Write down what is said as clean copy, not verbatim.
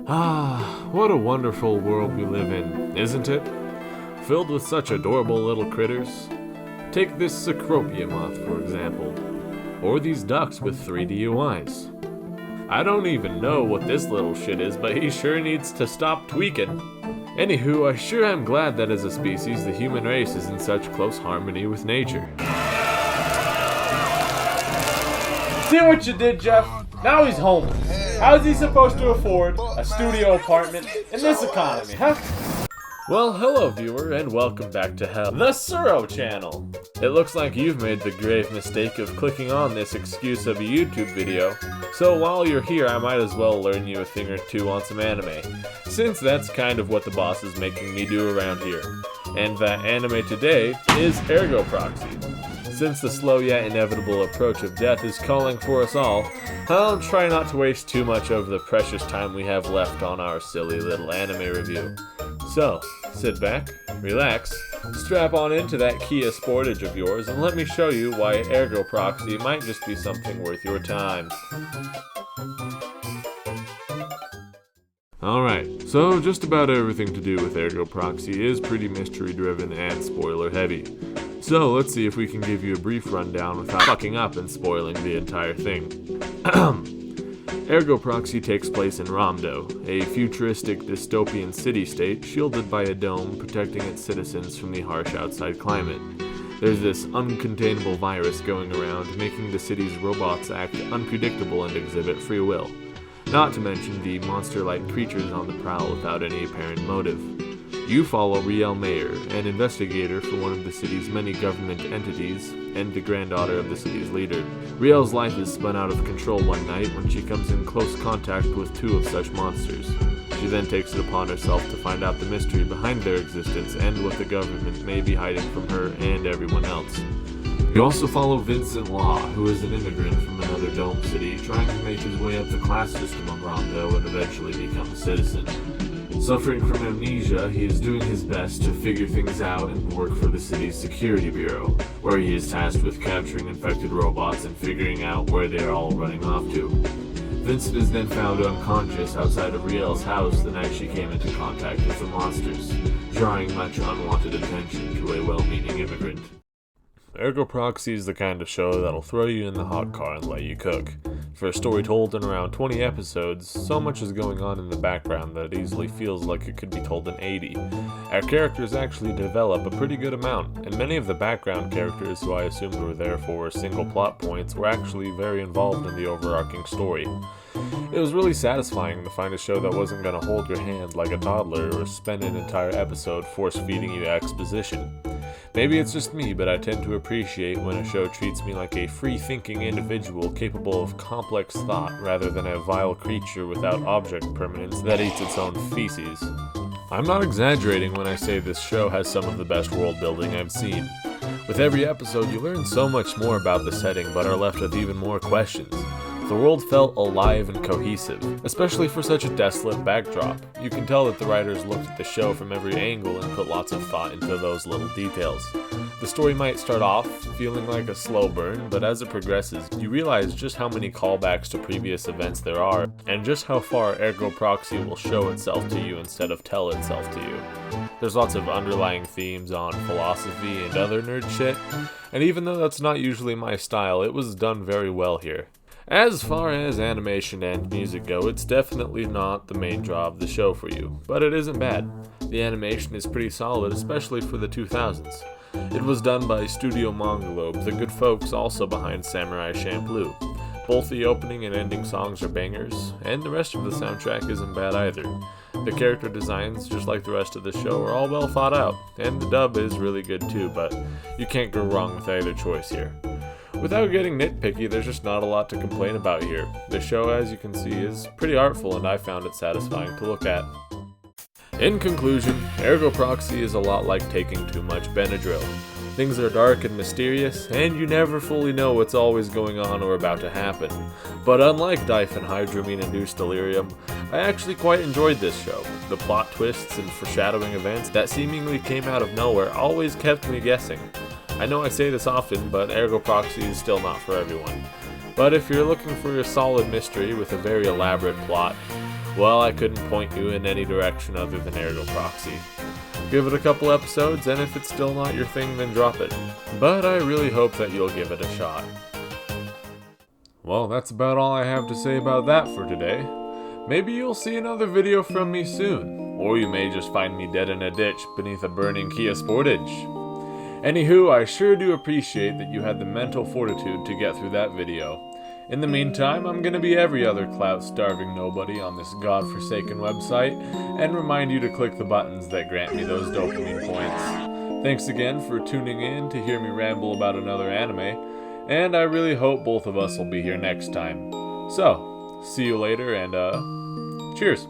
Ah, what a wonderful world we live in, isn't it? Filled with such adorable little critters. Take this Cecropia moth, for example. Or these ducks with 3 DUIs. I don't even know what this little shit is, but he sure needs to stop tweaking. Anywho, I sure am glad that as a species, the human race is in such close harmony with nature. See what you did, Jeff? Now he's homeless. How's he supposed to afford a studio apartment in this economy, huh? Well, hello viewer, and welcome back to the Suro channel. It looks like you've made the grave mistake of clicking on this excuse of a YouTube video, so while you're here I might as well learn you a thing or two on some anime, since that's kind of what the boss is making me do around here. And that anime today is Ergo Proxy. Since the slow yet inevitable approach of death is calling for us all, I'll try not to waste too much of the precious time we have left on our silly little anime review. So, sit back, relax, strap on into that Kia Sportage of yours, and let me show you why Ergo Proxy might just be something worth your time. Alright, so just about everything to do with Ergo Proxy is pretty mystery driven and spoiler heavy. So let's see if we can give you a brief rundown without fucking up and spoiling the entire thing. Ergo Proxy takes place in Ramdo, a futuristic dystopian city-state shielded by a dome protecting its citizens from the harsh outside climate. There's this uncontainable virus going around, making the city's robots act unpredictable and exhibit free will. Not to mention the monster-like creatures on the prowl without any apparent motive. You follow Riel Mayer, an investigator for one of the city's many government entities, and the granddaughter of the city's leader. Riel's life is spun out of control one night when she comes in close contact with 2 of such monsters. She then takes it upon herself to find out the mystery behind their existence and what the government may be hiding from her and everyone else. You also follow Vincent Law, who is an immigrant from another dome city, trying to make his way up the class system of Rondo and eventually become a citizen. Suffering from amnesia, he is doing his best to figure things out and work for the city's security bureau, where he is tasked with capturing infected robots and figuring out where they are all running off to. Vincent is then found unconscious outside of Riel's house the night she came into contact with the monsters, drawing much unwanted attention to a well-meaning immigrant. Ergo Proxy is the kind of show that'll throw you in the hot car and let you cook. For a story told in around 20 episodes, so much is going on in the background that it easily feels like it could be told in 80. Our characters actually develop a pretty good amount, and many of the background characters who I assumed were there for single plot points were actually very involved in the overarching story. It was really satisfying to find a show that wasn't going to hold your hand like a toddler or spend an entire episode force-feeding you exposition. Maybe it's just me, but I tend to appreciate when a show treats me like a free-thinking individual capable of complex thought rather than a vile creature without object permanence that eats its own feces. I'm not exaggerating when I say this show has some of the best world building I've seen. With every episode, you learn so much more about the setting but are left with even more questions. The world felt alive and cohesive, especially for such a desolate backdrop. You can tell that the writers looked at the show from every angle and put lots of thought into those little details. The story might start off feeling like a slow burn, but as it progresses, you realize just how many callbacks to previous events there are, and just how far Ergo Proxy will show itself to you instead of tell itself to you. There's lots of underlying themes on philosophy and other nerd shit, and even though that's not usually my style, it was done very well here. As far as animation and music go, it's definitely not the main draw of the show for you, but it isn't bad. The animation is pretty solid, especially for the 2000s. It was done by Studio Mongolobe, the good folks also behind Samurai Champloo. Both the opening and ending songs are bangers, and the rest of the soundtrack isn't bad either. The character designs, just like the rest of the show, are all well thought out, and the dub is really good too, but you can't go wrong with either choice here. Without getting nitpicky, there's just not a lot to complain about here. The show, as you can see, is pretty artful and I found it satisfying to look at. In conclusion, Ergo Proxy is a lot like taking too much Benadryl. Things are dark and mysterious, and you never fully know what's always going on or about to happen. But unlike diphenhydramine-induced delirium, I actually quite enjoyed this show. The plot twists and foreshadowing events that seemingly came out of nowhere always kept me guessing. I know I say this often, but Ergo Proxy is still not for everyone. But if you're looking for a solid mystery with a very elaborate plot, well, I couldn't point you in any direction other than Ergo Proxy. Give it a couple episodes, and if it's still not your thing, then drop it. But I really hope that you'll give it a shot. Well, that's about all I have to say about that for today. Maybe you'll see another video from me soon, or you may just find me dead in a ditch beneath a burning Kia Sportage. Anywho, I sure do appreciate that you had the mental fortitude to get through that video. In the meantime, I'm gonna be every other clout-starving nobody on this godforsaken website, and remind you to click the buttons that grant me those dopamine points. Thanks again for tuning in to hear me ramble about another anime, and I really hope both of us will be here next time. So, see you later, and cheers!